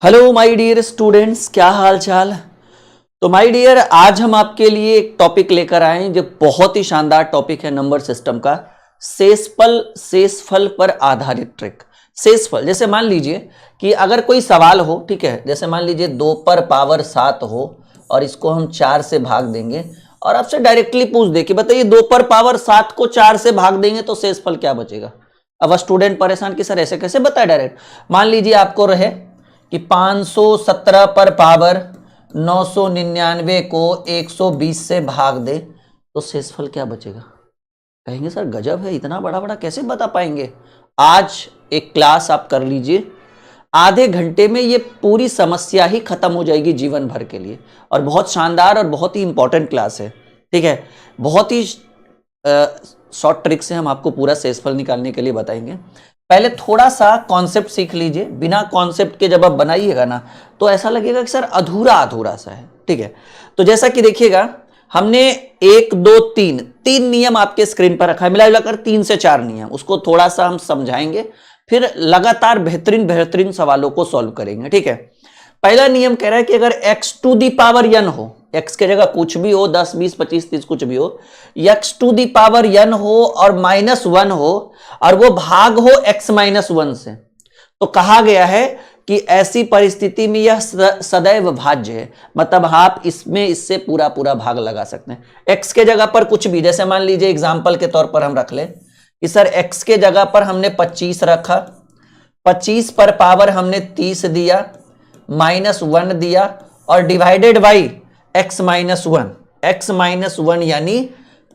Hello my dear students, क्या हाल चाल। तो माय डियर, आज हम आपके लिए एक टॉपिक लेकर आए हैं जो बहुत ही शानदार टॉपिक है नंबर सिस्टम का। शेषफल पर आधारित ट्रिक। शेषफल, जैसे मान लीजिए कि अगर कोई सवाल हो, ठीक है, जैसे मान लीजिए 2 पर पावर 7 हो और इसको हम 4 से भाग देंगे और आपसे डायरेक्टली पूछ दे कि बताइए 2 पर पावर 7 को 4 से भाग देंगे तो शेषफल क्या बचेगा। अब स्टूडेंट परेशान कि सर ऐसे कैसे बताए डायरेक्ट। मान लीजिए आपको रहे कि 517 पर पावर 999 को 120 से भाग दे तो शेषफल क्या बचेगा। कहेंगे सर गजब है, इतना बड़ा बड़ा कैसे बता पाएंगे। आज एक क्लास आप कर लीजिए, आधे घंटे में ये पूरी समस्या ही खत्म हो जाएगी जीवन भर के लिए। और बहुत शानदार और बहुत ही इंपॉर्टेंट क्लास है, ठीक है। बहुत ही शॉर्ट ट्रिक से हम आपको पूरा शेषफल निकालने के लिए बताएंगे। पहले थोड़ा सा कॉन्सेप्ट सीख लीजिए। बिना कॉन्सेप्ट के जब आप बनाइएगा ना तो ऐसा लगेगा कि सर अधूरा अधूरा सा है, ठीक है। तो जैसा कि देखिएगा, हमने 1 2 3 नियम आपके स्क्रीन पर रखा है, मिलाकर 3 से 4 नियम। उसको थोड़ा सा हम समझाएंगे, फिर लगातार बेहतरीन बेहतरीन सवालों को सॉल्व करेंगे, ठीक है। पहला नियम कह रहा है कि अगर x to the power n हो, x के जगह कुछ भी हो, 10 20 25 30 कुछ भी हो, x to the power n हो और -1 हो और वो भाग हो x -1 से, तो कहा गया है कि ऐसी परिस्थिति में यह सदैव भाज्य है। मतलब आप इसमें इससे पूरा पूरा भाग लगा सकते हैं। x के जगह पर कुछ भी, जैसे मान लीजिए एग्जाम्पल के तौर पर हम रख लें कि सर x के जगह पर हमने 25 रखा, 25 पर पावर हमने 30 दिया, -1 दिया और डिवाइडेड बाई x -1 यानी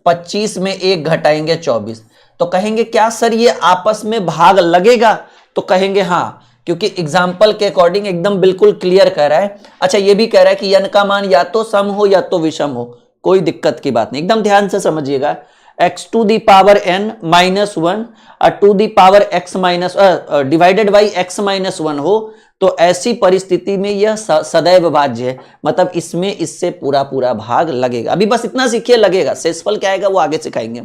25 में 1 घटाएंगे 24। तो कहेंगे क्या सर ये आपस में भाग लगेगा, तो कहेंगे हाँ, क्योंकि एग्जाम्पल के अकॉर्डिंग एकदम बिल्कुल क्लियर कह रहा है। अच्छा, ये भी कह रहा है कि n का मान या तो सम हो या तो विषम हो, कोई दिक्कत की बात नहीं, एकदम ध्यान से समझिएगा। x to the power n -1 और to the power x divided by x -1 हो तो ऐसी परिस्थिति में यह सदैव भाज्य है। मतलब इसमें इससे पूरा पूरा भाग लगेगा। अभी बस इतना सीखिए, लगेगा। शेषफल क्या आएगा वो आगे सिखाएंगे,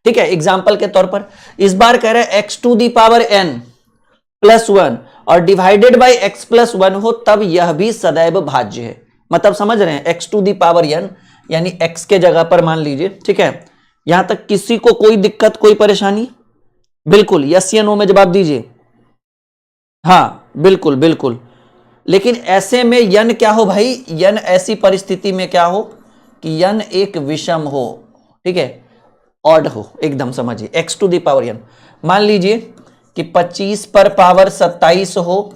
ठीक है। एग्जाम्पल के तौर पर इस बार कह रहे हैं x to the power n +1 और डिवाइडेड बाई x +1 हो तब यह भी सदैव भाज्य है। मतलब समझ रहे हैं, x to the power n यानी x के जगह पर मान लीजिए, ठीक है। यहां तक किसी को कोई दिक्कत कोई परेशानी? बिल्कुल यस या नो में जवाब दीजिए। हाँ बिल्कुल बिल्कुल। लेकिन ऐसे में यन क्या हो भाई, यन ऐसी परिस्थिति में क्या हो कि यन एक विषम हो, ठीक है, ऑड हो। एकदम समझिए, x to the power n मान लीजिए कि 25 पर पावर 27 हो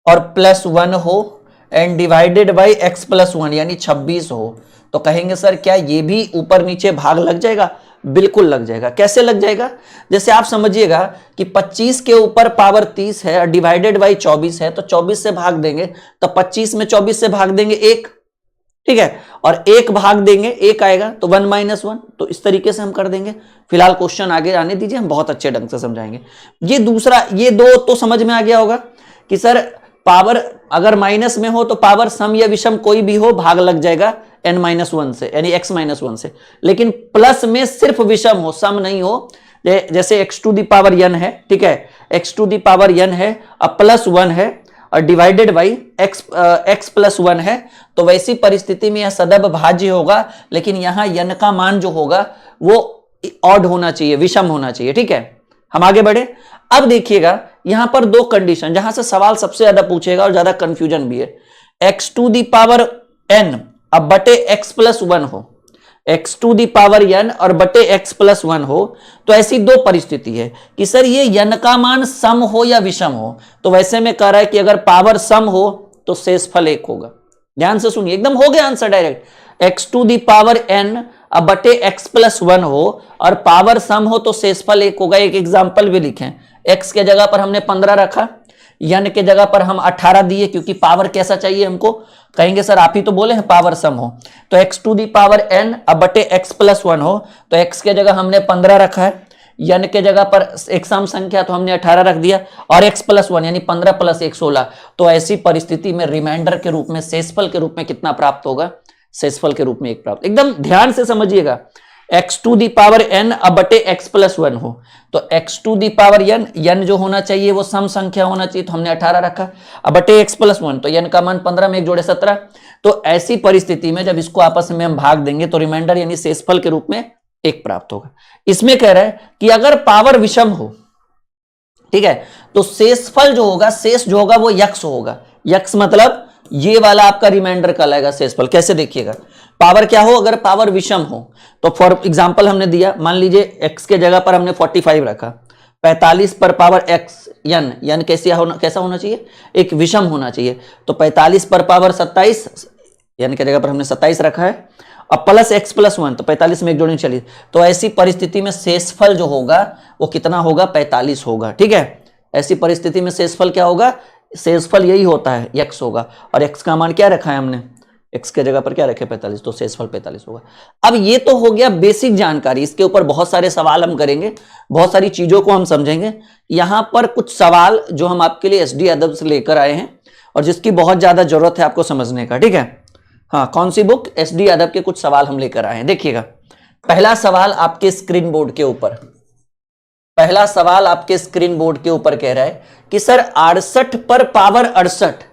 और +1 हो एंड डिवाइडेड बाई x +1 यानी 26 हो, तो कहेंगे सर क्या ये भी ऊपर नीचे भाग लग जाएगा? बिल्कुल लग जाएगा। कैसे लग जाएगा? जैसे आप समझिएगा कि 25 के ऊपर पावर 30 है और डिवाइडेड बाई 24 है, तो 24 से भाग देंगे तो 25 में 24 से भाग देंगे 1, ठीक है, और 1 भाग देंगे 1 आएगा तो 1 -1। तो इस तरीके से हम कर देंगे। फिलहाल क्वेश्चन आगे आने दीजिए, हम बहुत अच्छे ढंग से समझाएंगे। ये दूसरा, ये दो तो समझ में आ गया होगा कि सर पावर अगर माइनस में हो तो पावर सम या विषम कोई भी हो भाग लग जाएगा n -1 से यानी x -1 से। लेकिन प्लस में सिर्फ विषम हो, सम नहीं हो। जैसे x to the power n है, ठीक है, x to the power n है और +1 है और डिवाइडेड बाई x +1 है, तो वैसी परिस्थिति में यह सदैव भाज्य होगा। लेकिन यहां n का मान जो होगा वो ऑड होना चाहिए, विषम होना चाहिए, ठीक है। हम आगे बढ़े। अब देखिएगा यहां पर 2 कंडीशन जहां से सवाल सबसे ज्यादा पूछेगा और ज्यादा कंफ्यूजन भी है। x to the power n अब बटे x +1 हो, x to the power n और बटे x +1 हो, तो ऐसी 2 परिस्थिति है कि सर ये n का मान सम हो या विषम हो। तो वैसे में कह रहा है कि अगर पावर सम हो तो शेषफल 1 होगा। ध्यान से सुनिए, एकदम हो गया answer direct. x to the power n अब बटे x +1 हो और पावर सम हो तो शेषफल 1 होगा। एक एग्जाम्पल भी लिखें। x के जगह पर हमने 15 रखा, n के जगह पर हम 18 दिए, क्योंकि पावर कैसा चाहिए हमको। कहेंगे सर आप ही तो बोले हैं पावर सम हो, तो x to the power n अब बटे x +1 हो, तो x के जगह हमने 15 रखा है, n के जगह पर एक सम संख्या तो हमने 18 रख दिया और x +1 यानी 15 + 1 16। तो ऐसी परिस्थिति में रिमाइंडर के रूप में, शेषफल के रूप में कितना प्राप्त होगा? शेषफल के रूप में 1 प्राप्त। एकदम ध्यान से समझिएगा, x to the power n अब बटे x प्लस 1 हो, तो x to the power n जो होना चाहिए वो सम संख्या होना चाहिए, तो हमने 18 रखा। अब बटे x प्लस 1, तो n का मान 15 में 1 जोड़े 17। तो ऐसी परिस्थिति में जब इसको आपस में हम भाग देंगे तो रिमाइंडर यानी शेषफल के रूप में 1 प्राप्त होगा। इसमें कह रहा है कि अगर पावर विषम हो, ठीक है, तो शेषफल जो होगा, शेष जो होगा वो यक्स होगा। यक्स मतलब ये वाला आपका रिमाइंडर कहलाएगा शेषफल। कैसे देखिएगा, पावर क्या हो, अगर पावर विषम हो तो फॉर एग्जांपल हमने दिया, मान लीजिए x के जगह पर हमने 45 रखा, 45 पर पावर x n कैसा होना चाहिए, एक विषम होना चाहिए। तो 45 पर पावर 27 n के जगह पर हमने 27 रखा है, अब प्लस x प्लस 1, तो 45 में 1 जोड़ने चलिए, तो ऐसी परिस्थिति में शेषफल जो होगा वो कितना होगा, 45 होगा। ठीक है, ऐसी परिस्थिति में शेषफल क्या होगा, शेषफल यही होता है, x होगा। और x का मान क्या रखा है हमने, x के जगह पर क्या रखे 45, तो शेषफल 45 होगा। अब ये तो हो गया बेसिक जानकारी, इसके ऊपर बहुत सारे सवाल हम करेंगे, बहुत सारी चीजों को हम समझेंगे। यहां पर कुछ सवाल जो हम आपके लिए एसडी अदब से लेकर आए हैं और जिसकी बहुत ज्यादा जरूरत है आपको समझने का। ठीक है, हाँ, कौन सी बुक, एसडी अदब के कुछ सवाल हम लेकर आए हैं। देखिएगा, पहला सवाल आपके स्क्रीन बोर्ड के ऊपर, पहला सवाल आपके स्क्रीन बोर्ड के ऊपर कह रहा है कि सर 68 पर पावर 68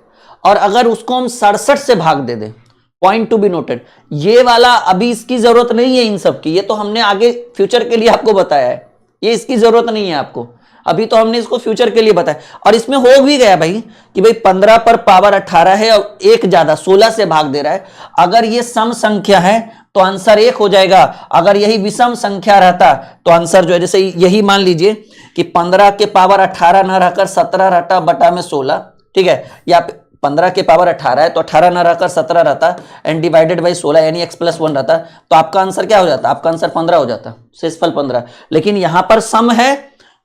और अगर उसको हम 67 से भाग दे दें, पॉइंट टू बी नोटेड, ये वाला अभी इसकी जरूरत नहीं है इन सब की, ये तो हमने आगे फ्यूचर के लिए आपको बताया है, ये इसकी जरूरत नहीं है आपको, अभी तो हमने इसको फ्यूचर के लिए बताया। और इसमें हो भी गया भाई कि भाई 15 पर पावर 18 है और एक ज्यादा 16 से भाग दे रहा है। अगर ये सम संख्या है तो आंसर 1 हो जाएगा, अगर यही विषम संख्या रहता तो आंसर जो है, जैसे यही मान लीजिए कि 15 के पावर 18 ना रहकर 17 रहता बटा में 16, ठीक है, या 15 के पावर 18 है तो 18 ना रहकर 17 रहता एंड डिवाइडेड बाई 16 यानी x प्लस 1 रहता, तो आपका आंसर क्या हो जाता, आपका आंसर 15 हो जाता, शेषफल 15। लेकिन यहां पर सम है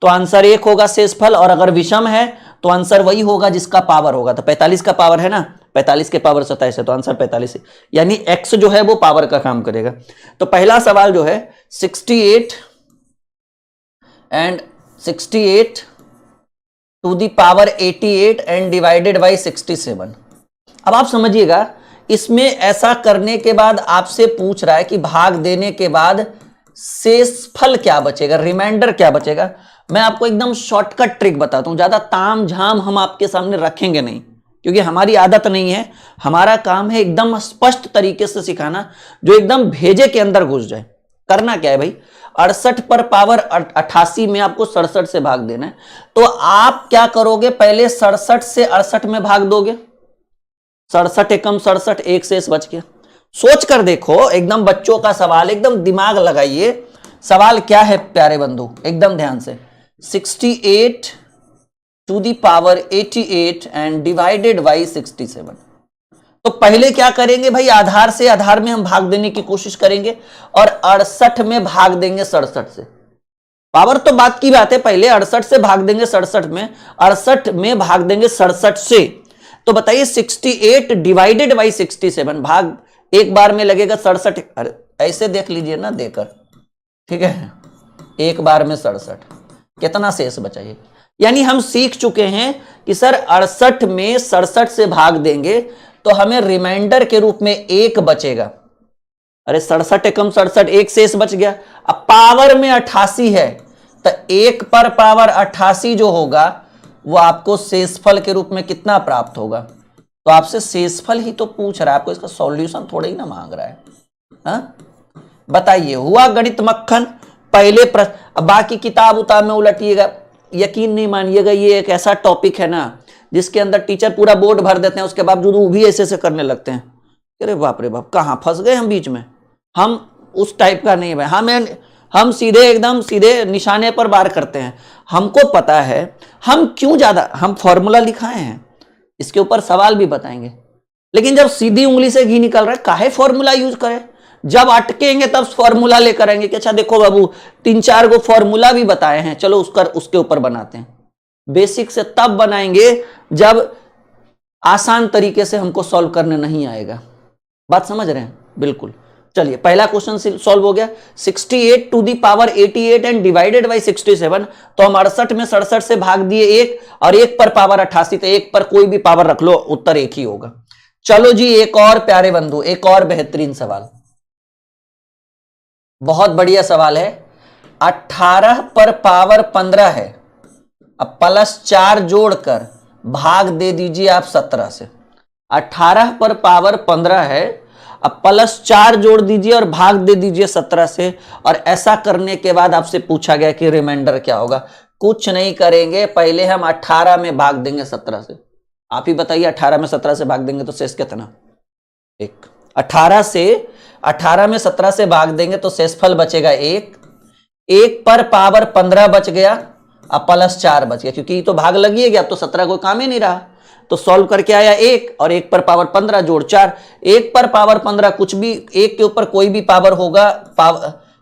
तो आंसर 1 होगा शेषफल, और अगर विषम है तो आंसर वही होगा जिसका पावर होगा। तो 45 का पावर है ना, 45 के पावर 27 है तो आंसर 45 है, यानी x जो है वो पावर का काम करेगा। तो पहला सवाल जो है 68 and 68 to the power 88 and divided by 67। अब आप समझिएगा, इसमें ऐसा करने के बाद आपसे पूछ रहा है कि भाग देने के बाद शेषफल क्या बचेगा, रिमाइंडर क्या बचेगा। मैं आपको एकदम शॉर्टकट ट्रिक बताता हूं, ज्यादा ताम झाम हम आपके सामने रखेंगे नहीं, क्योंकि हमारी आदत नहीं है। हमारा काम है एकदम स्पष्ट तरीके से सिखाना, जो एकदम भेजे के अंदर घुस जाए। करना क्या है भाई, 68 पर पावर 88 में आपको 67 से भाग देना है, तो आप क्या करोगे, पहले 67 से 68 में भाग दोगे, 67 एकम 67, एक शेष बच गया। सोच कर देखो, एकदम बच्चों का सवाल, एकदम दिमाग लगाइए। सवाल क्या है प्यारे बंधु, एकदम ध्यान से, 68 to the power 88 and divided by 67। तो पहले क्या करेंगे भाई, आधार से आधार में हम भाग देने की कोशिश करेंगे और 68 में भाग देंगे 67 से। पावर तो बात की बात है, पहले 68 से भाग देंगे 67 में, 68 में भाग देंगे 67 से। तो बताइए 68 डिवाइडेड बाई 67, भाग एक बार में लगेगा 67। अरे ऐसे देख लीजिए ना देकर, ठीक है, एक बार में 67, कितना शेष बचाइए। यानी हम सीख चुके हैं कि सर 68 में 67 से भाग देंगे तो हमें रिमाइंडर के रूप में 1 बचेगा। अरे 67 एकम 67, एक शेष बच गया। अब पावर में 88 है तो 1 पर पावर 88 जो होगा वो आपको शेषफल के रूप में कितना प्राप्त होगा। तो आपसे शेषफल ही तो पूछ रहा है, आपको इसका सॉल्यूशन थोड़ा ही ना मांग रहा है। हाँ बताइए, हुआ गणित मक्खन पहले प्रश्न। अब बाकी किताब उताब में उलटिएगा, यकीन नहीं मानिएगा, ये एक ऐसा टॉपिक है ना जिसके अंदर टीचर पूरा बोर्ड भर देते हैं, उसके बावजूद वो भी ऐसे ऐसे करने लगते हैं। अरे बाप रे बाप, कहाँ फंस गए हम बीच में। हम उस टाइप का नहीं है, हम सीधे एकदम सीधे निशाने पर वार करते हैं। हमको पता है हम क्यों ज्यादा, हम फॉर्मूला लिखाए हैं, इसके ऊपर सवाल भी बताएंगे। लेकिन जब सीधी उंगली से घी निकल रहा है, काहे फॉर्मूला यूज करें। जब अटकेंगे तब फॉर्मूला लेकर आएंगे कि अच्छा देखो बाबू 3-4 गो फॉर्मूला भी बताए हैं, चलो उसके ऊपर बनाते हैं। बेसिक से तब बनाएंगे जब आसान तरीके से हमको सॉल्व करने नहीं आएगा। बात समझ रहे हैं, बिल्कुल। चलिए पहला क्वेश्चन सॉल्व हो गया। 68 to the power 88 and divided by 67। तो हम 68 में 67 से भाग दिए 1 और 1 पर पावर 88, तो 1 पर कोई भी पावर रख लो, उत्तर 1 ही होगा। चलो जी, एक और प्यारे बंधु, एक और बेहतरीन सवाल। बहुत बढ़िया सवाल है। 18 पर पावर 15 है, अब +4 जोड़कर भाग दे दीजिए आप 17 से। 18 पर पावर 15 है, अब +4 जोड़ दीजिए और भाग दे दीजिए 17 से। और ऐसा करने के बाद आपसे पूछा गया कि रिमाइंडर क्या होगा। कुछ नहीं करेंगे, पहले हम 18 में भाग देंगे 17 से। आप ही बताइए, 18 में 17 से भाग देंगे तो शेष कितना? 1। 18 में 17 से भाग देंगे तो शेषफल बचेगा 1। 1 पर पावर 15 बच गया, अब +4 बच गया, क्योंकि तो भाग लगी गया, अब तो 17 कोई काम ही नहीं रहा। तो सॉल्व करके आया 1 और 1 पर पावर 15 जोड़ 4। 1 पर पावर 15 कुछ भी, 1 के ऊपर कोई भी पावर होगा,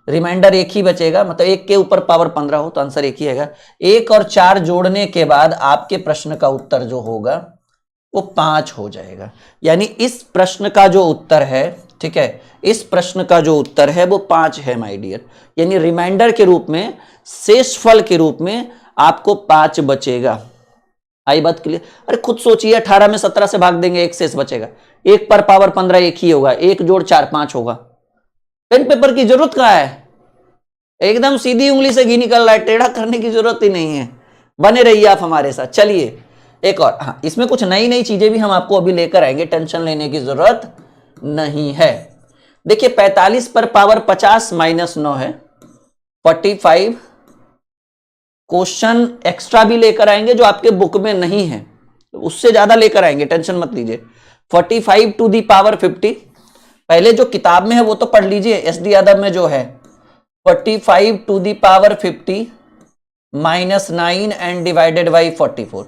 रिमाइंडर 1 ही बचेगा। मतलब 1 के ऊपर पावर 15 हो तो आंसर 1 ही आएगा। 1 और 4 जोड़ने के बाद आपके प्रश्न का उत्तर जो होगा वो 5 हो जाएगा। यानी इस प्रश्न का जो उत्तर है, ठीक है, इस प्रश्न का जो उत्तर है वो 5 है माय डियर। यानी रिमाइंडर के रूप में, शेषफल के रूप में आपको 5 बचेगा। आई बात क्लियर? अरे खुद सोचिए, 18 में 17 से भाग देंगे, 1 शेष बचेगा। 1 पर पावर 15 1 ही होगा, 1 जोड़ 4 5 होगा। पेन पेपर की जरूरत कहां है? एकदम सीधी उंगली से घी निकल रहा है, टेढ़ा करने की जरूरत ही नहीं है। बने रहिए आप हमारे साथ। चलिए एक और, हाँ इसमें कुछ नई नई चीजें भी हम आपको अभी लेकर आएंगे, टेंशन लेने की जरूरत नहीं है। देखिए 45 पर पावर 50 -9 है, 45। क्वेश्चन एक्स्ट्रा भी लेकर आएंगे जो आपके बुक में नहीं है, उससे ज्यादा लेकर आएंगे, टेंशन मत लीजिए। 45 टू दी पावर 50, पहले जो किताब में है वो तो पढ़ लीजिए, एसडी यादव में जो है 45 to the power 50 -9 and divided by 44।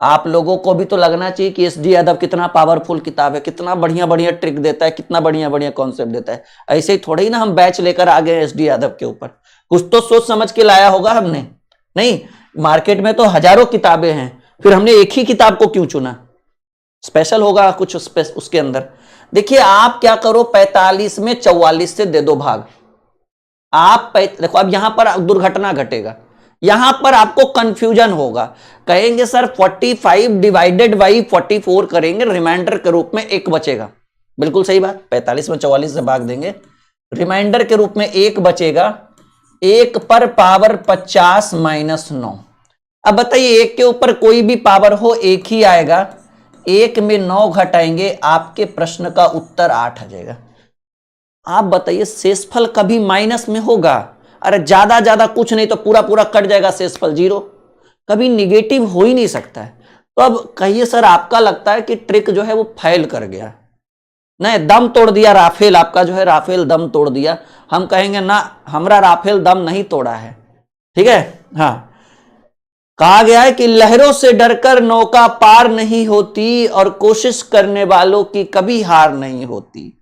आप लोगों को भी तो लगना चाहिए कि एसडी यादव कितना पावरफुल किताब है, कितना बढ़िया बढ़िया ट्रिक देता है, कितना बढ़िया बढ़िया कॉन्सेप्ट देता है। ऐसे ही थोड़े ही ना हम बैच लेकर आ गए एसडी यादव के ऊपर, कुछ तो सोच समझ के लाया होगा हमने। नहीं, मार्केट में तो हजारों किताबें हैं, फिर हमने एक ही किताब को क्यों चुना? स्पेशल होगा कुछ उसके अंदर। देखिए आप क्या करो, 45 में 44 से दे दो भाग। आप देखो, अब यहां पर दुर्घटना घटेगा, यहां पर आपको कंफ्यूजन होगा। कहेंगे सर 45 डिवाइडेड बाई 44 करेंगे, रिमाइंडर के रूप में 1 बचेगा। बिल्कुल सही बात, 45 में 44 से भाग देंगे, रिमाइंडर के रूप में 1 बचेगा। 1 पर पावर 50 -9। अब बताइए 1 के ऊपर कोई भी पावर हो 1 ही आएगा, 1 में 9 घटाएंगे, आपके प्रश्न का उत्तर 8 आ जाएगा। आप बताइए शेषफल कभी माइनस में होगा? अरे ज्यादा कुछ नहीं तो पूरा पूरा कट जाएगा, शेषफल 0, कभी निगेटिव हो ही नहीं सकता है। तो अब कहिए सर आपका लगता है कि ट्रिक जो है वो फेल कर गया, नहीं दम तोड़ दिया राफेल, आपका जो है राफेल दम तोड़ दिया। हम कहेंगे ना, हमारा राफेल दम नहीं तोड़ा है, ठीक है। हाँ, कहा गया है कि लहरों से डरकर नौका पार नहीं होती और कोशिश करने वालों की कभी हार नहीं होती।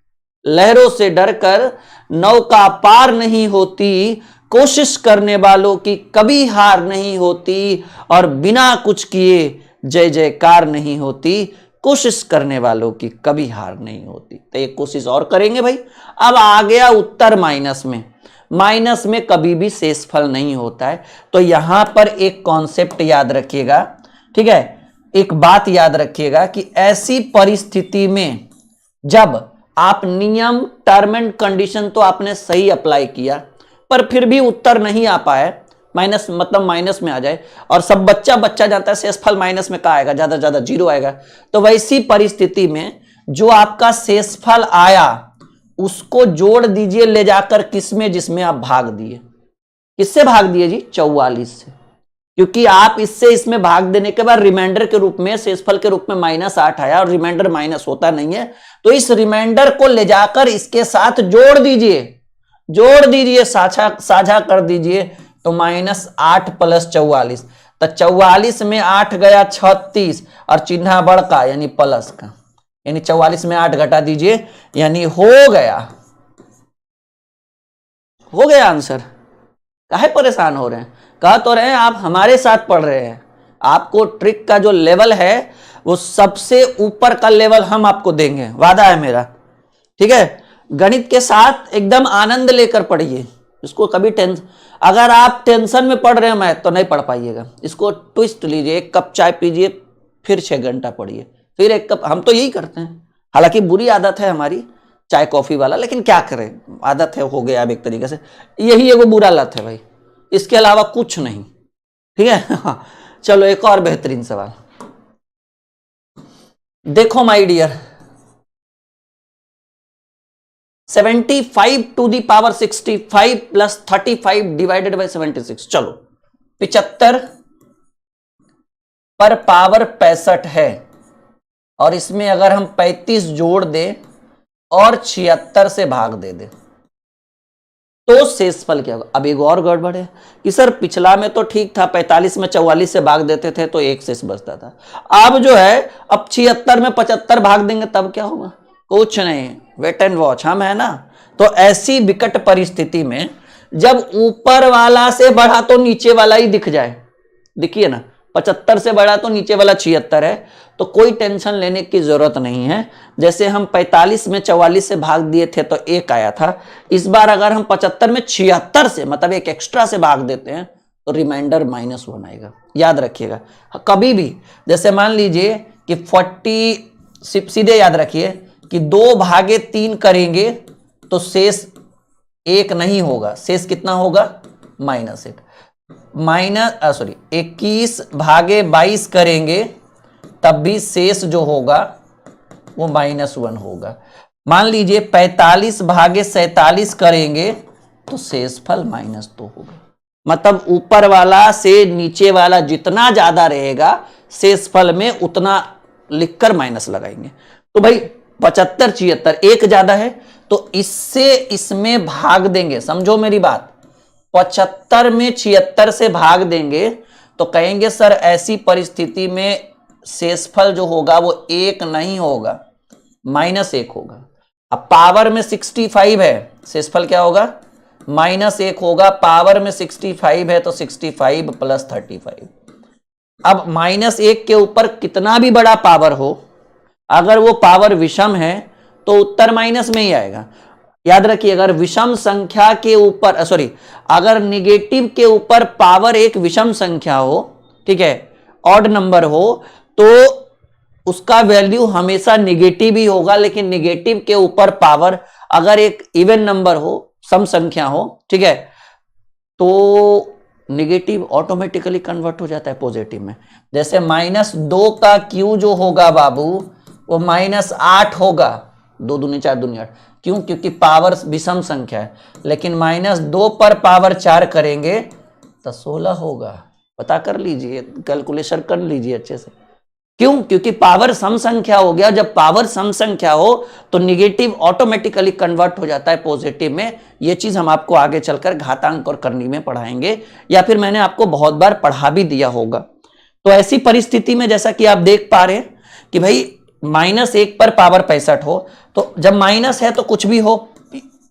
लहरों से डरकर नौका पार नहीं होती, कोशिश करने वालों की कभी हार नहीं होती, और बिना कुछ किए जय जयकार नहीं होती, कोशिश करने वालों की कभी हार नहीं होती। तो एक कोशिश और करेंगे भाई। अब आ गया उत्तर माइनस में, माइनस में कभी भी शेषफल नहीं होता है। तो यहां पर एक कॉन्सेप्ट याद रखिएगा, ठीक है, एक बात याद रखिएगा कि ऐसी परिस्थिति में जब आप नियम, टर्म एंड कंडीशन तो आपने सही अप्लाई किया, पर फिर भी उत्तर नहीं आ पाए, माइनस मतलब माइनस में आ जाए, और सब बच्चा जानता है शेषफल माइनस में कहाँ आएगा, ज्यादा से ज्यादा 0 आएगा। तो वैसी परिस्थिति में जो आपका शेषफल आया उसको जोड़ दीजिए ले जाकर किसमें, जिसमें आप भाग दिए। किससे भाग दिए जी? 44 से, क्योंकि आप इससे इसमें भाग देने के बाद रिमाइंडर के रूप में, शेषफल के रूप में -8 आया, और रिमाइंडर माइनस होता नहीं है, तो इस रिमाइंडर को ले जाकर इसके साथ जोड़ दीजिए, साझा कर दीजिए। तो -8 + 44, तो 44 में 8 गया 36, और चिन्ह बढ़ यानी प्लस का, यानी 44 में 8 घटा दीजिए, यानी हो गया आंसर। काहे परेशान हो रहे हैं? कह तो रहे हैं आप हमारे साथ पढ़ रहे हैं, आपको ट्रिक का जो लेवल है वो सबसे ऊपर का लेवल हम आपको देंगे, वादा है मेरा, ठीक है। गणित के साथ एकदम आनंद लेकर पढ़िए, इसको कभी अगर आप टेंशन में पढ़ रहे हैं मैथ तो नहीं पढ़ पाइएगा। इसको ट्विस्ट लीजिए, 1 कप चाय पीजिए, फिर 6 घंटा पढ़िए, फिर 1 कप, हम तो यही करते हैं, हालांकि बुरी आदत है हमारी, चाय कॉफी वाला, लेकिन क्या करें, आदत है, हो गया अब एक तरीके से, यही एगो बुरा लत है भाई, इसके अलावा कुछ नहीं। ठीक है। चलो एक और बेहतरीन सवाल देखो my dear, 75 to the power 65 plus 35 divided by 76। चलो 75 पर पावर 65 है, और इसमें अगर हम 35 जोड़ दें और 76 से भाग दे दें तो शेषफल क्या होगा। अब एक और गड़बड़ है कि सर पिछला में तो ठीक था, 45 में 44 से भाग देते थे तो एक शेष बचता था, अब जो है अब 76 में 75 भाग देंगे तब क्या होगा, कुछ नहीं, वेट एंड वॉच, हम है ना। तो ऐसी विकट परिस्थिति में जब ऊपर वाला से बढ़ा तो नीचे वाला ही दिख जाए, दिखिए ना, 75 से बढ़ा तो नीचे वाला 76 है, तो कोई टेंशन लेने की जरूरत नहीं है। जैसे हम 45 में 44 से भाग दिए थे तो एक आया था, इस बार अगर हम 75 में 76 से मतलब एक एक्स्ट्रा से भाग देते हैं तो रिमाइंडर -1 आएगा, याद रखिएगा। कभी भी जैसे मान लीजिए कि 40, सीधे याद रखिए कि 2 भागे 3 करेंगे तो शेष 1 नहीं होगा, शेष कितना होगा, -1। 21 भागे 22 करेंगे तब भी शेष जो होगा वो -1 होगा। मान लीजिए 45 भागे 47 करेंगे तो शेषफल -2 होगा। मतलब ऊपर वाला से नीचे वाला जितना ज्यादा रहेगा शेषफल में उतना लिखकर माइनस लगाएंगे। तो भाई 75 76 एक ज्यादा है तो इससे इसमें भाग देंगे, समझो मेरी बात, 75 में 76 से भाग देंगे तो कहेंगे सर ऐसी परिस्थिति में शेषफल जो होगा वो 1 नहीं होगा, -1 होगा। अब पावर में 65 है, शेषफल क्या होगा, -1 होगा। पावर में 65 है तो 65 प्लस 35। अब -1 के ऊपर कितना भी बड़ा पावर हो, अगर वो पावर विषम है तो उत्तर माइनस में ही आएगा। याद रखिए अगर विषम संख्या के ऊपर अगर निगेटिव के ऊपर पावर एक विषम संख्या हो, ठीक है, ऑड नंबर हो, तो उसका वैल्यू हमेशा निगेटिव ही होगा। लेकिन निगेटिव के ऊपर पावर अगर एक इवन नंबर हो, सम संख्या हो, ठीक है, तो निगेटिव ऑटोमेटिकली कन्वर्ट हो जाता है पॉजिटिव में। जैसे -2 का क्यू जो होगा बाबू वो -8 होगा, 2 दूनी 4 दूनी 8। क्यों? क्योंकि पावर विषम संख्या है। लेकिन -2 पर पावर 4 करेंगे तो 16 होगा। पता कर लीजिए, कैलकुलेशन कर लीजिए अच्छे से। क्यों? क्योंकि पावर सम संख्या हो गया। जब पावर सम संख्या हो तो निगेटिव ऑटोमेटिकली कन्वर्ट हो जाता है पॉजिटिव में। यह चीज हम आपको आगे चलकर घातांक और करनी में पढ़ाएंगे, या फिर मैंने आपको बहुत बार पढ़ा भी दिया होगा। तो ऐसी परिस्थिति में जैसा कि आप देख पा रहे हैं कि भाई -1 पर पावर 65 हो, तो जब माइनस है तो कुछ भी हो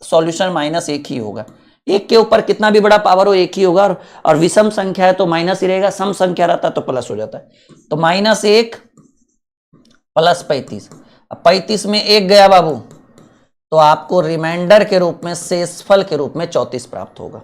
सॉल्यूशन -1 ही होगा। 1 के ऊपर कितना भी बड़ा पावर हो 1 ही होगा, और विषम संख्या है तो माइनस ही रहेगा, सम संख्या रहता तो प्लस हो जाता है। तो -1 प्लस 35, अब 35 में 1 गया बाबू तो आपको रिमाइंडर के रूप में, शेषफल के रूप में 34 प्राप्त होगा।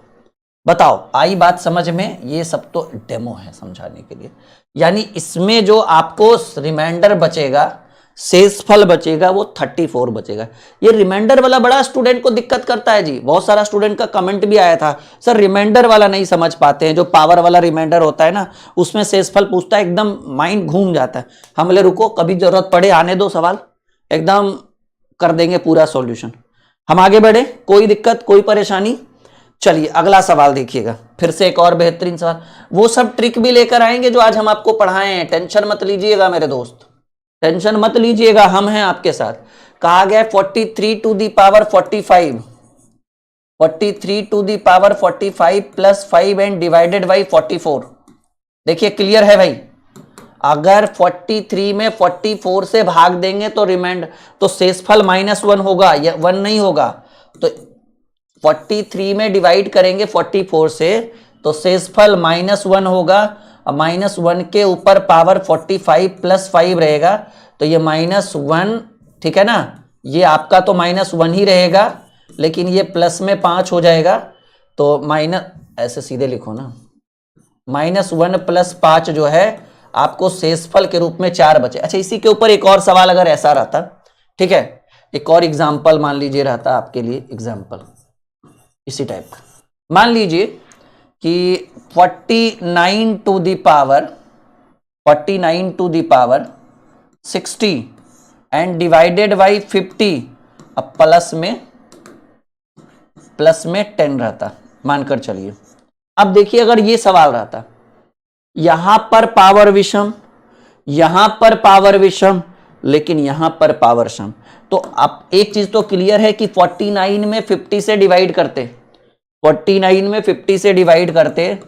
बताओ आई बात समझ में? ये सब तो डेमो है समझाने के लिए। यानी इसमें जो आपको रिमाइंडर बचेगा, शेषफल बचेगा, वो 34 बचेगा। ये रिमाइंडर वाला बड़ा स्टूडेंट को दिक्कत करता है जी। बहुत सारा स्टूडेंट का कमेंट भी आया था, सर रिमाइंडर वाला नहीं समझ पाते हैं, जो पावर वाला रिमाइंडर होता है ना, उसमें शेषफल पूछता है, एकदम माइंड घूम जाता है। हम बोले रुको, कभी जरूरत पड़े आने दो सवाल, एकदम कर देंगे पूरा सॉल्यूशन। हम आगे बढ़े, कोई दिक्कत कोई परेशानी? चलिए अगला सवाल देखिएगा, फिर से एक और बेहतरीन सवाल। वो सब ट्रिक भी लेकर आएंगे जो आज हम आपको पढ़ाए हैं, टेंशन मत लीजिएगा मेरे दोस्त, टेंशन मत लीजिएगा, हम हैं आपके साथ। कहा गया 43 to the power 45, 43 to the power 45 plus 5 and divided by 44। देखिए क्लियर है भाई, अगर 43 में 44 से भाग देंगे तो रिमाइंडर, तो शेषफल -1 होगा, या 1 नहीं होगा। तो 43 में डिवाइड करेंगे 44 से तो शेषफल -1 होगा, और -1 के ऊपर पावर 45 प्लस 5 रहेगा तो ये -1, ठीक है ना। ये आपका तो -1 ही रहेगा, लेकिन ये प्लस में 5 हो जाएगा, तो ऐसे सीधे लिखो ना, -1 प्लस 5 जो है आपको शेषफल के रूप में 4 बचे। अच्छा इसी के ऊपर एक और सवाल अगर ऐसा रहता, ठीक है, एक और एग्जाम्पल मान लीजिए रहता आपके लिए, एग्जाम्पल इसी टाइप का। मान लीजिए कि 49 to the power 60 and divided by 50, अब प्लस में 10 रहता, मानकर चलिए। अब देखिए अगर ये सवाल रहता, यहां पर पावर विषम, यहां पर पावर विषम, लेकिन यहां पर पावर सम, तो अब एक चीज तो क्लियर है कि 49 में 50 से डिवाइड करते, 49 में 50 से डिवाइड करते,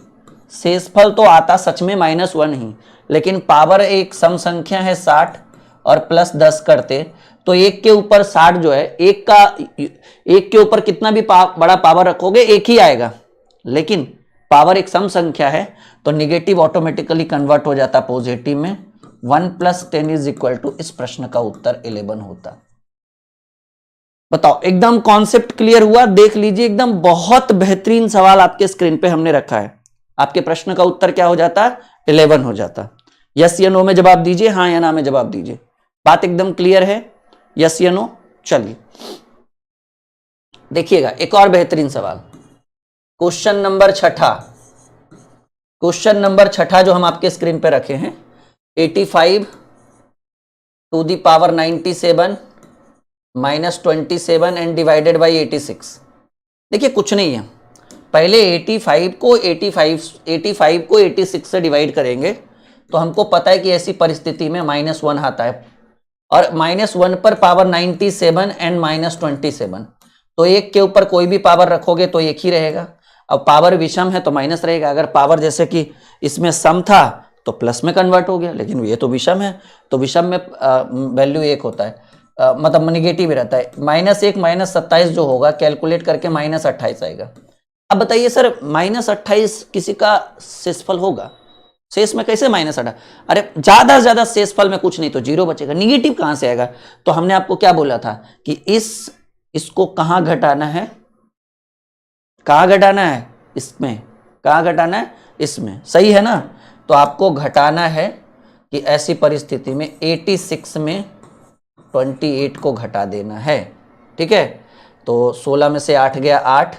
शेषफल तो आता सच में -1 ही, लेकिन पावर एक सम संख्या है 60 और प्लस 10 करते तो एक के ऊपर 60 जो है, एक के ऊपर कितना भी बड़ा पावर रखोगे एक ही आएगा, लेकिन पावर एक सम संख्या है तो निगेटिव ऑटोमेटिकली कन्वर्ट हो जाता पॉजिटिव में। 1 + 10 इज इक्वल टू, इस प्रश्न का उत्तर 11 होता। बताओ, एकदम कॉन्सेप्ट क्लियर हुआ? देख लीजिए, एकदम बहुत बेहतरीन सवाल आपके स्क्रीन पे हमने रखा है। आपके प्रश्न का उत्तर क्या हो जाता? 11 हो जाता। यस या नो में जवाब दीजिए, हाँ या ना में जवाब दीजिए। बात एकदम क्लियर है? यस या नो? चलिए देखिएगा एक और बेहतरीन सवाल, क्वेश्चन नंबर 6। क्वेश्चन नंबर 6 जो हम आपके स्क्रीन पे रखे हैं, 85 to the power 97 -27 and divided by 86। देखिए कुछ नहीं है, पहले 85 को 86 से डिवाइड करेंगे तो हमको पता है कि ऐसी परिस्थिति में -1 आता है, और -1 पर पावर 97 एंड -27, तो एक के ऊपर कोई भी पावर रखोगे तो एक ही रहेगा। अब पावर विषम है तो माइनस रहेगा। अगर पावर जैसे कि इसमें सम था तो प्लस में कन्वर्ट हो गया, लेकिन ये तो विषम है, तो विषम में वैल्यू 1 होता है, मतलब निगेटिव रहता है। -1 -27 जो होगा कैलकुलेट करके -28 आएगा। अब बताइए सर, -28 किसी का शेषफल होगा? शेष में कैसे -28? अरे ज्यादा से ज्यादा शेषफल में कुछ नहीं तो 0 बचेगा, निगेटिव कहां से आएगा? तो हमने आपको क्या बोला था कि इसको कहां घटाना है, कहां घटाना है? इसमें। कहां घटाना है? इसमें, सही है ना? तो आपको घटाना है कि ऐसी परिस्थिति में 86 में 28 को घटा देना है, ठीक है? तो 16 में से 8 गया 8,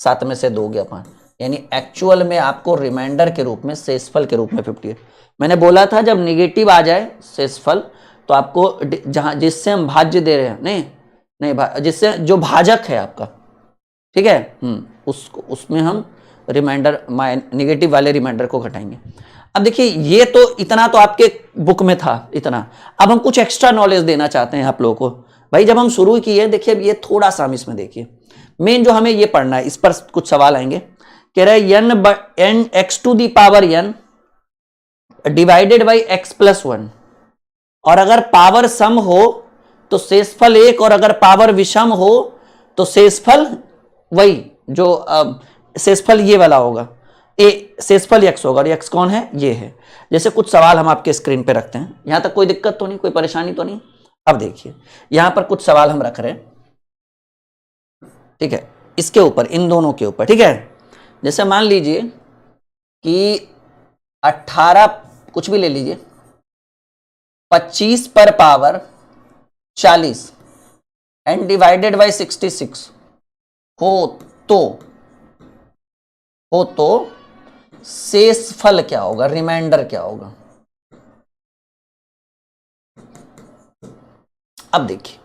7 में से 2 गया 5, यानी एक्चुअल में आपको रिमाइंडर के रूप में, शेषफल के रूप में 58। मैंने बोला था जब निगेटिव आ जाए शेषफल तो आपको जहां जिससे हम भाज्य दे रहे हैं, नहीं जिससे जो भाजक है आपका, ठीक है, उसमें हम रिमाइंडर निगेटिव वाले रिमाइंडर को घटाएंगे। अब देखिए ये तो इतना तो आपके बुक में था इतना, अब हम कुछ एक्स्ट्रा नॉलेज देना चाहते हैं आप लोगों को। भाई जब हम शुरू किए, देखिए ये थोड़ा सा हम इसमें देखिए, मेन जो हमें ये पढ़ना है, इस पर कुछ सवाल आएंगे। कह रहा है n x to the power n divided by x + 1, और अगर पावर सम हो तो शेषफल 1, और अगर पावर विषम हो तो शेषफल वही जो शेषफल ये वाला होगा, शेषफल x होगा, और x कौन है? ये है। जैसे कुछ सवाल हम आपके स्क्रीन पे रखते हैं, यहां तक कोई दिक्कत तो नहीं, कोई परेशानी तो नहीं? अब देखिए यहां पर कुछ सवाल हम रख रहे हैं, ठीक है, इसके ऊपर, इन दोनों के ऊपर, ठीक है। जैसे मान लीजिए कि 18, कुछ भी ले लीजिए, 25 पर पावर 40 एंड डिवाइडेड बाई 66 हो तो शेषफल क्या होगा, रिमाइंडर क्या होगा? अब देखिए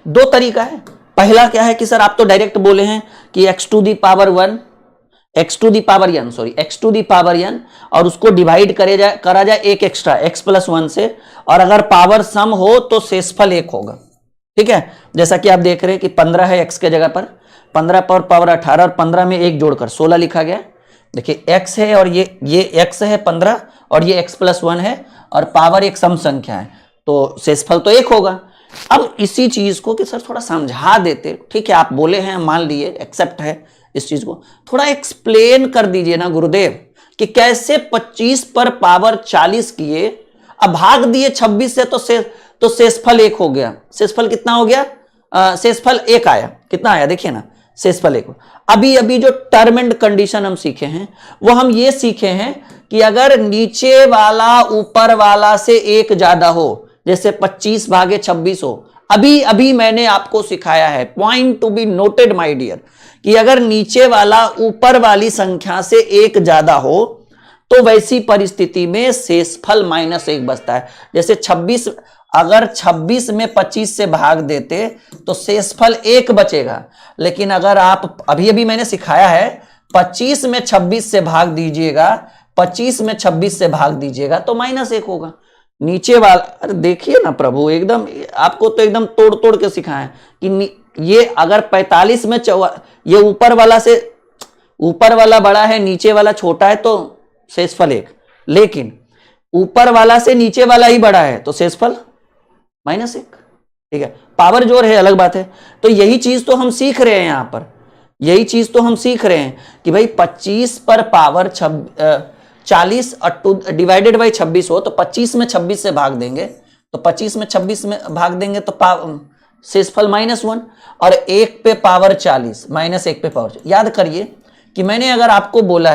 दो तरीका है। पहला क्या है कि सर आप तो डायरेक्ट बोले हैं कि x to the power n, और उसको डिवाइड करा जाए एक एक्स्ट्रा x + 1 से, और अगर पावर सम हो तो शेषफल 1 होगा, ठीक है। जैसा कि आप देख रहे हैं कि 15 है x के जगह पर, 15 पर पावर 18 और 15 में 1 जोड़कर 16 लिखा गया। देखिए x है और ये x है 15, और ये x + 1 है, और पावर एक सम संख्या है, तो शेषफल तो 1 होगा। अब इसी चीज को कि सर थोड़ा समझा देते, ठीक है आप बोले हैं, मान लिए, एक्सेप्ट है, इस चीज को थोड़ा एक्सप्लेन कर दीजिए ना गुरुदेव, कि कैसे 25 पर पावर 40 किए, अब भाग दिए 26 से, तो शेषफल 1 हो गया। शेषफल कितना हो गया? शेषफल 1 आया। कितना आया देखिए ना, शेषफल 1। अभी जो टर्म एंड कंडीशन हम सीखे हैं, वो हम ये सीखे हैं कि अगर नीचे वाला ऊपर वाला से 1 ज्यादा हो, जैसे 25 भागे 26 हो, अभी अभी मैंने आपको सिखाया है, point to be noted my dear, कि अगर नीचे वाला ऊपर वाली संख्या से एक ज्यादा हो तो वैसी परिस्थिति में शेषफल -1 बचता है। जैसे 26, अगर 26 में 25 से भाग देते तो शेषफल 1 बचेगा, लेकिन अगर आप अभी अभी मैंने सिखाया है 25 में 26 से भाग दीजिएगा, 25 में 26 से भाग दीजिएगा तो -1 होगा। नीचे वाला, अरे देखिए ना प्रभु, एकदम आपको तो एकदम तोड़ तोड़ के सिखाया है कि ये अगर 45 में ये ऊपर वाला बड़ा है, नीचे वाला छोटा है तो शेषफल 1, लेकिन ऊपर वाला से नीचे वाला ही बड़ा है तो शेषफल -1। ठीक है, पावर जोड़ है अलग बात है। तो यही चीज तो हम सीख रहे हैं यहां पर, यही चीज तो हम सीख रहे हैं कि भाई 25 पर पावर 40 डिवाइडेड बाई 26 हो तो 25 में 26 से भाग देंगे, तो 25 में 26 में भाग देंगे तो शेषफल -1, और 1 पे पावर 40 -1 पे पावर। याद करिए कि मैंने आपको बोला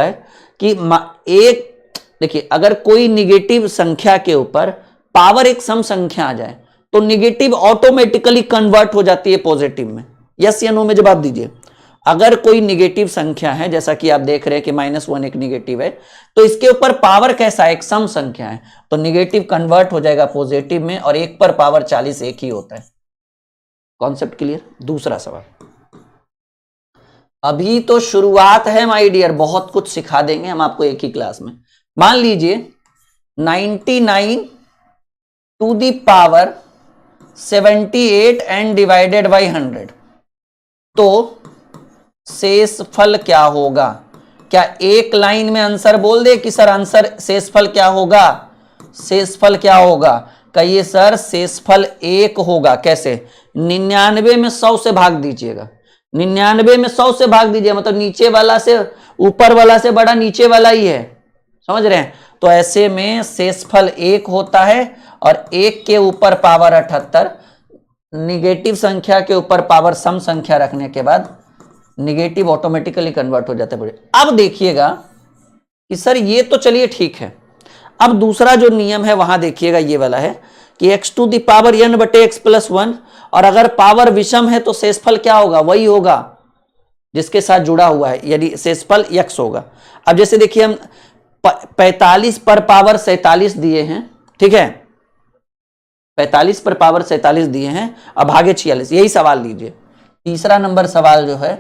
है कि देखिए अगर कोई निगेटिव संख्या के ऊपर पावर एक सम संख्या आ जाए तो निगेटिव ऑटोमेटिकली कन्वर्ट हो जाती है पॉजिटिव में। यस या नो में जवाब दीजिए। अगर कोई निगेटिव संख्या है, जैसा कि आप देख रहे हैं कि -1 एक निगेटिव है, तो इसके ऊपर पावर कैसा है, एक सम संख्या है, तो निगेटिव कन्वर्ट हो जाएगा पॉजिटिव में, और 1 पर पावर 40 एक ही होता है। Concept clear? दूसरा सवाल, अभी तो शुरुआत है माय डियर, बहुत कुछ सिखा देंगे हम आपको एक ही क्लास में। मान लीजिए 99 to the power 78 and divided by 100, तो शेषफल क्या होगा? क्या एक लाइन में आंसर बोल दे कि सर आंसर शेषफल क्या होगा? शेषफल क्या होगा? कहिए सर शेषफल 1 होगा। कैसे? 99 में 100 से भाग दीजिएगा, 99 में 100 से भाग दीजिए, मतलब नीचे वाला से ऊपर वाला से बड़ा नीचे वाला ही है, समझ रहे हैं? तो ऐसे में शेषफल 1 होता है, और 1 के ऊपर पावर 78, निगेटिव संख्या के ऊपर पावर सम संख्या रखने के बाद निगेटिव ऑटोमेटिकली कन्वर्ट हो जाता है। अब देखिएगा कि सर ये तो चलिए ठीक है, अब दूसरा जो नियम है वहां देखिएगा, ये वाला है कि x to the power n बटे x प्लस 1, और अगर पावर विषम है तो शेषफल क्या होगा? वही होगा जिसके साथ जुड़ा हुआ है, यानी शेषफल x होगा। अब जैसे देखिए हम 45 पर पावर 47 दिए हैं, ठीक है, 45 पर पावर 47 दिए हैं, अब भागे 46, यही सवाल लीजिए। तीसरा नंबर सवाल जो है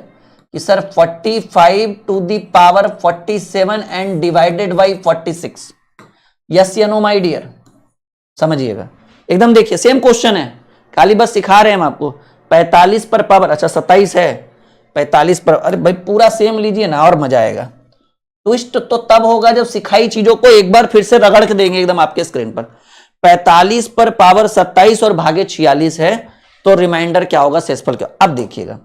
कि sir 45 to the power 47 and divided by 46, yes या नो माय डियर? समझिएगा एकदम, देखिए सेम क्वेश्चन है, खाली बस सिखा रहे हैं हम आपको। 45 पर पावर, अच्छा 27 है, 45 पर, अरे भाई पूरा सेम लीजिए ना और मजा आएगा। ट्विस्ट तो तब होगा जब सिखाई चीजों को एक बार फिर से रगड़ के देंगे एकदम आपके स्क्रीन पर। 45 पर पावर 27 और भागे 46 है, तो रिमाइंडर क्या होगा? शेषफल क्या? अब देखिएगा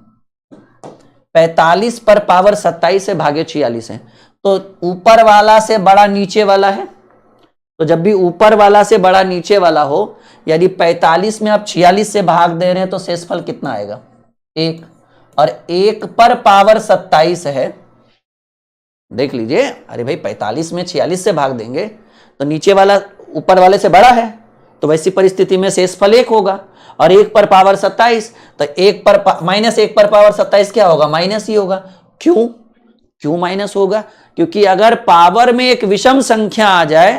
45 पर पावर 27 से भागे 46 है, तो ऊपर वाला से बड़ा नीचे वाला है, तो जब भी ऊपर वाला से बड़ा नीचे वाला हो, यदि 45 में आप 46 से भाग दे रहे हैं तो शेषफल कितना आएगा? 1, और 1 पर पावर 27 है, देख लीजिए, अरे भाई 45 में 46 से भाग देंगे तो नीचे वाला ऊपर वाले से बड़ा है, तो वैसी परिस्थिति में शेषफल 1 होगा, और 1 पर पावर 27, तो -1 पर पावर 27 क्या होगा? माइनस ही होगा। क्यों माइनस होगा? क्योंकि अगर पावर में एक विषम संख्या आ जाए,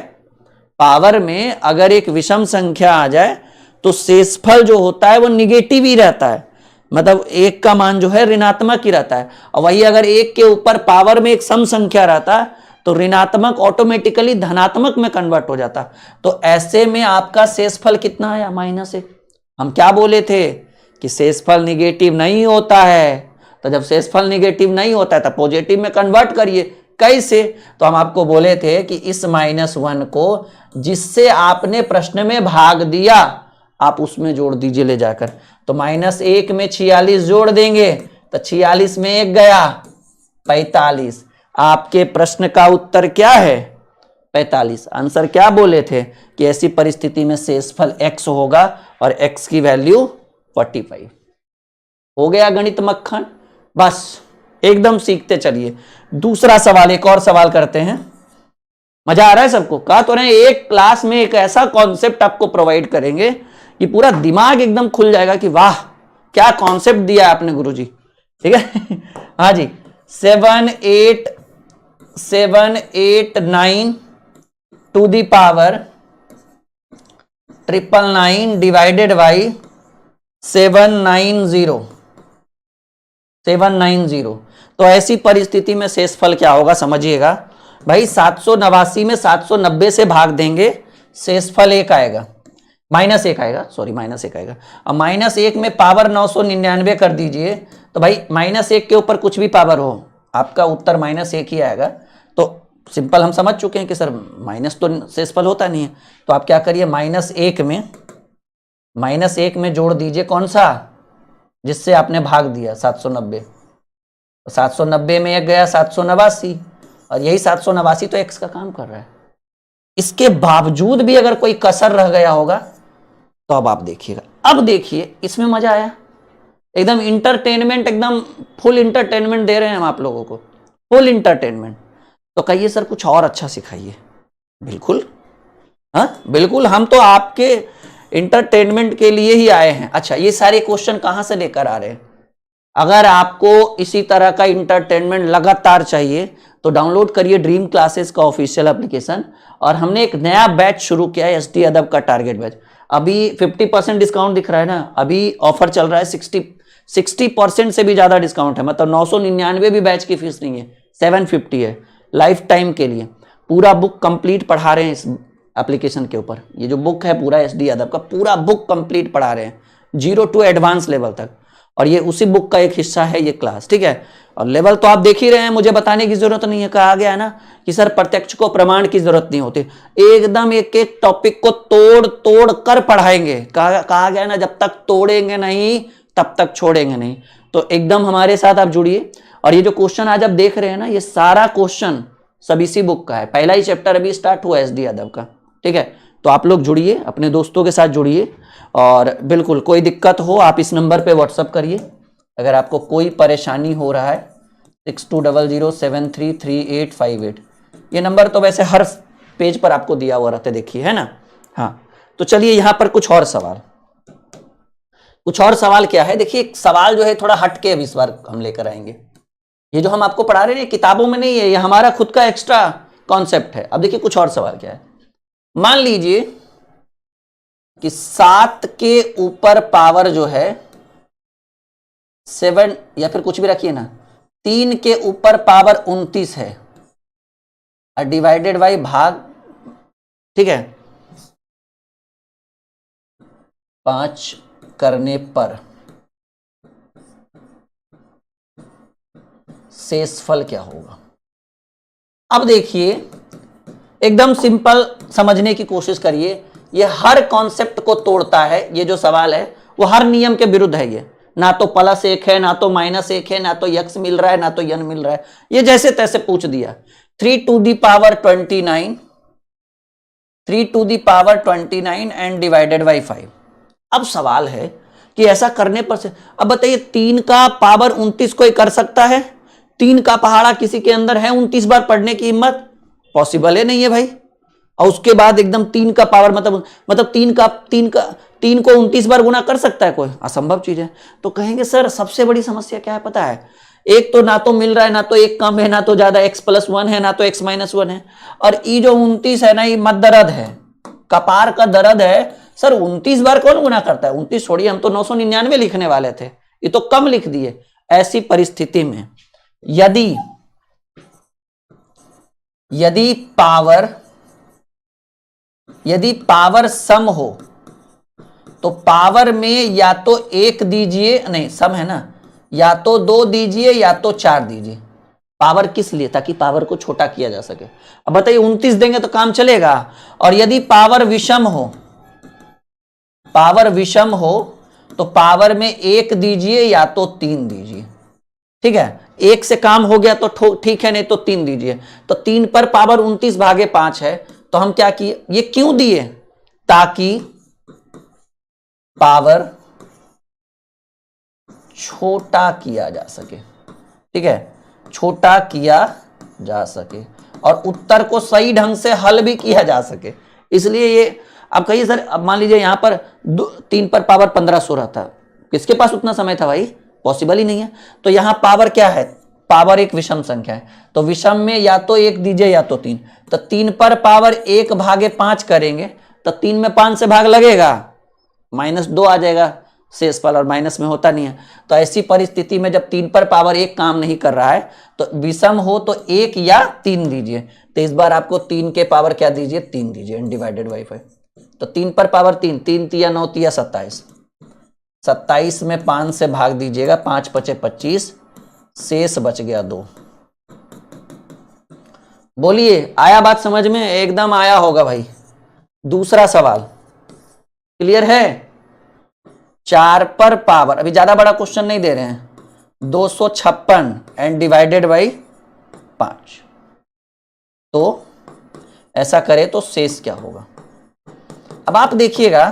पावर में अगर एक विषम संख्या आ जाए तो शेषफल जो होता है वो निगेटिव ही रहता है, मतलब 1 का मान जो है ऋणात्मक ही रहता है। और वही अगर 1 के ऊपर पावर में एक सम संख्या रहता है तो ऋणात्मक ऑटोमेटिकली धनात्मक में कन्वर्ट हो जाता। तो ऐसे में आपका शेषफल कितना आया? -1। हम क्या बोले थे कि शेषफल निगेटिव नहीं होता है, तो जब शेषफल निगेटिव नहीं होता है तो पॉजिटिव में कन्वर्ट करिए। कैसे? तो हम आपको बोले थे कि इस -1 को जिससे आपने प्रश्न में भाग दिया आप उसमें जोड़ दीजिए ले जाकर, तो -1 में 46 जोड़ देंगे तो 46 में 1 गया 45। आपके प्रश्न का उत्तर क्या है? 45। आंसर क्या बोले थे कि ऐसी परिस्थिति में शेषफल x होगा और x की वैल्यू 45। हो गया गणित मक्खन, बस एकदम सीखते चलिए। दूसरा सवाल, एक और सवाल करते हैं। मजा आ रहा है सबको? कहा तो रहे एक क्लास में एक ऐसा कॉन्सेप्ट आपको प्रोवाइड करेंगे, कि पूरा दिमाग एकदम खुल जाएगा कि वाह क्या कॉन्सेप्ट दिया है आपने गुरुजी। ठीक है हाँ जी, 7,8,9 to the power 999 divided by 790। तो ऐसी परिस्थिति में शेषफल क्या होगा समझिएगा भाई, 789 में 790 से भाग देंगे, शेषफल 1 आएगा, -1 आएगा, सॉरी -1 आएगा। अब -1 में पावर 999 कर दीजिए, तो भाई -1 के ऊपर कुछ भी पावर हो आपका उत्तर -1 ही आएगा। तो सिंपल हम समझ चुके हैं कि सर माइनस तो शेषफल होता नहीं है, तो आप क्या करिए, -1 में जोड़ दीजिए कौन सा, जिससे आपने भाग दिया 790। 790 में 1 गया 789, और यही 789 तो x का काम कर रहा है। इसके बावजूद भी अगर कोई कसर रह गया होगा तो अब आप देखिएगा, अब देखिए इसमें मजा आया, एकदम इंटरटेनमेंट, एकदम फुल इंटरटेनमेंट दे रहे हैं हम आप लोगों को, फुल इंटरटेनमेंट। तो कहिए सर कुछ और अच्छा सिखाइए। बिल्कुल, हाँ बिल्कुल, हम तो आपके इंटरटेनमेंट के लिए ही आए हैं। अच्छा, ये सारे क्वेश्चन कहां से लेकर आ रहे हैं? अगर आपको इसी तरह का इंटरटेनमेंट लगातार चाहिए तो डाउनलोड करिए ड्रीम क्लासेस का ऑफिशियल एप्लीकेशन, और हमने एक नया बैच शुरू किया है एसटी अदब का टारगेट बैच। अभी 50% डिस्काउंट दिख रहा है ना, अभी ऑफर चल रहा है, 60% से भी ज्यादा डिस्काउंट है, मतलब 999 भी बैच की फीस नहीं है, 750 है लाइफ टाइम के लिए। पूरा बुक कंप्लीट पढ़ा रहे हैं इस एप्लीकेशन के ऊपर, ये जो बुक है पूरा एसडी अदब का पूरा बुक कंप्लीट पढ़ा रहे हैं 0 to एडवांस लेवल तक, और ये उसी बुक का एक हिस्सा है ये क्लास। ठीक है, और लेवल तो आप देख ही रहे हैं, मुझे बताने की जरूरत नहीं है। कहा गया है ना कि सर प्रत्यक्ष को प्रमाण की जरूरत नहीं होती, एकदम एक एक टॉपिक को तोड़ तोड़ कर पढ़ाएंगे। कहा गया ना, जब तक तोड़ेंगे नहीं तब तक छोड़ेंगे नहीं। तो एकदम हमारे साथ आप जुड़िए, और ये जो क्वेश्चन आज आप देख रहे हैं ना, ये सारा क्वेश्चन सब इसी बुक का है। पहला ही चैप्टर अभी स्टार्ट हुआ एसडी अदब का। ठीक है, तो आप लोग जुड़िए, अपने दोस्तों के साथ जुड़िए, और बिल्कुल कोई दिक्कत हो आप इस नंबर पे व्हाट्सअप करिए। अगर आपको कोई परेशानी हो रहा है 6200733858, ये नंबर तो वैसे हर पेज पर आपको दिया हुआ रहता है, देखिए, है ना। हाँ, तो चलिए यहां पर कुछ और सवाल क्या है, देखिए एक सवाल जो है थोड़ा हटके अब इस बार हम लेकर आएंगे। ये जो हम आपको पढ़ा रहे हैं किताबों में नहीं है, ये हमारा खुद का एक्स्ट्रा कॉन्सेप्ट है। अब देखिए कुछ और सवाल क्या है, मान लीजिए कि 7 के ऊपर पावर जो है 7, या फिर कुछ भी रखिए ना, 3 के ऊपर पावर 29 है, डिवाइडेड बाई भाग, ठीक है, 5 करने पर शेषफल क्या होगा। अब देखिए एकदम सिंपल समझने की कोशिश करिए, ये हर कॉन्सेप्ट को तोड़ता है। ये जो सवाल है वो हर नियम के विरुद्ध है, ये ना तो +1 है, ना तो -1 है, ना तो x मिल रहा है, ना तो n मिल रहा है, ये जैसे तैसे पूछ दिया। 3 to the power 29 and divided by 5। अब सवाल है कि ऐसा करने पर से, अब बताइए 3 का पावर 29 कोई कर सकता है? 3 का पहाड़ा किसी के अंदर है 29 बार पढ़ने की हिम्मत? पॉसिबल है नहीं है भाई। और उसके बाद एकदम 3 का पावर मतलब 3 को 29 बार गुना कर सकता है कोई? असंभव चीज है। तो कहेंगे सर सबसे बड़ी समस्या क्या है पता है, एक तो ना तो मिल रहा है, ना तो एक कम है, ना तो ज्यादा x+1 है, ना तो x-1 है, और ये जो 29 है ना, ये मत दर्द है, कपार का दर्द है। सर 29 बार कौन गुना करता है? 29 छोड़िए, हम तो 999 लिखने वाले थे, ये तो कम लिख दिए। ऐसी परिस्थिति में यदि पावर सम हो तो पावर में या तो 1 दीजिए, नहीं सम है ना, या तो 2 दीजिए या तो 4 दीजिए। पावर किस लिए? ताकि पावर को छोटा किया जा सके। अब बताइए 29 देंगे तो काम चलेगा। और यदि पावर विषम हो तो पावर में 1 दीजिए या तो 3 दीजिए। ठीक है, 1 से काम हो गया तो ठीक है, नहीं तो 3 दीजिए। तो 3 पर पावर 29 भागे 5 है, तो हम क्या किए, ये क्यों दिए? ताकि पावर छोटा किया जा सके। ठीक है, छोटा किया जा सके और उत्तर को सही ढंग से हल भी किया जा सके। इसलिए ये अब कहिए सर, अब मान लीजिए यहाँ पर 3 पर पावर 15-16 था, किसके पास उतना समय था भाई? पॉसिबल ही नहीं है। तो यहाँ पावर क्या है? पावर एक विषम संख्या है, तो विषम में या तो 1 दीजिए या तो 3। तो 3 पर पावर 1/5 करेंगे तो 3 में 5 से भाग लगेगा, -2 आ जाएगा शेषफल, और माइनस में होता नहीं है। तो ऐसी परिस्थिति में जब 3 पर पावर 1 काम नहीं कर रहा है तो विषम हो तो 1 या 3 दीजिए। तो इस बार आपको 3 के पावर क्या दीजिए? 3 दीजिए, डिवाइडेड बाई 5। तो 3 पर पावर 3, 3 तिया 9 तिया 27, 27 में 5 से भाग दीजिएगा, 5 पचे 25, शेष बच गया 2। बोलिए आया बात समझ में? एकदम आया होगा भाई। दूसरा सवाल क्लियर है? 4 पर पावर, अभी ज्यादा बड़ा क्वेश्चन नहीं दे रहे हैं, 256 एंड डिवाइडेड बाई 5। तो ऐसा करें तो शेष क्या होगा? अब आप देखिएगा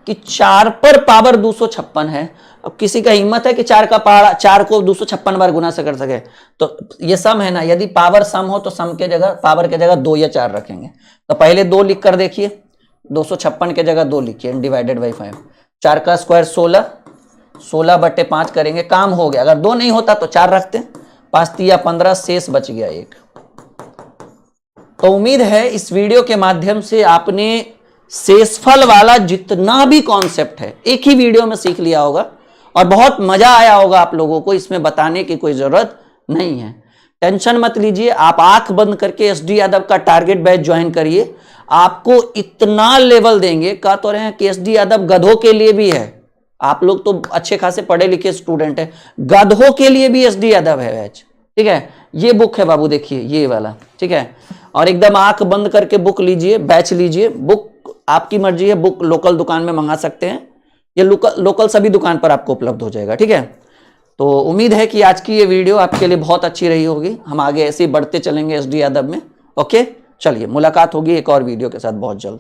कि 4 पर पावर 256 है। अब किसी का हिम्मत है कि 4 को 256 बार गुना से कर सके? तो ये सम है ना, यदि पावर सम हो तो सम के जगह, पावर के जगह 2 या 4 रखेंगे। तो पहले 2 लिख कर देखिए, 256 के जगह 2 लिखिए, डिवाइडेड बाई 5। 4 का स्क्वायर 16, 16/5 करेंगे, काम हो गया। अगर 2 नहीं होता तो 4 रखते, 5 तिया 15, शेष बच गया 1। तो उम्मीद है इस वीडियो के माध्यम से आपने शेषफल वाला जितना भी कॉन्सेप्ट है एक ही वीडियो में सीख लिया होगा, और बहुत मजा आया होगा आप लोगों को। इसमें बताने की कोई जरूरत नहीं है, टेंशन मत लीजिए। आप आंख बंद करके एसडी यादव का टारगेट बैच ज्वाइन करिए, आपको इतना लेवल देंगे। कह तो रहे हैं कि एसडी यादव गधों के लिए भी है, आप लोग तो अच्छे खासे पढ़े लिखे स्टूडेंट है, गधों के लिए भी एसडी यादव है बैच, ठीक है। ये बुक है बाबू, देखिए ये वाला, ठीक है। और एकदम आंख बंद करके बुक लीजिए, बैच लीजिए। बुक आपकी मर्जी है, बुक लोकल दुकान में मंगा सकते हैं, ये लोकल सभी दुकान पर आपको उपलब्ध हो जाएगा, ठीक है। तो उम्मीद है कि आज की ये वीडियो आपके लिए बहुत अच्छी रही होगी। हम आगे ऐसे ही बढ़ते चलेंगे एसडी यादव में। ओके, चलिए मुलाकात होगी एक और वीडियो के साथ बहुत जल्द।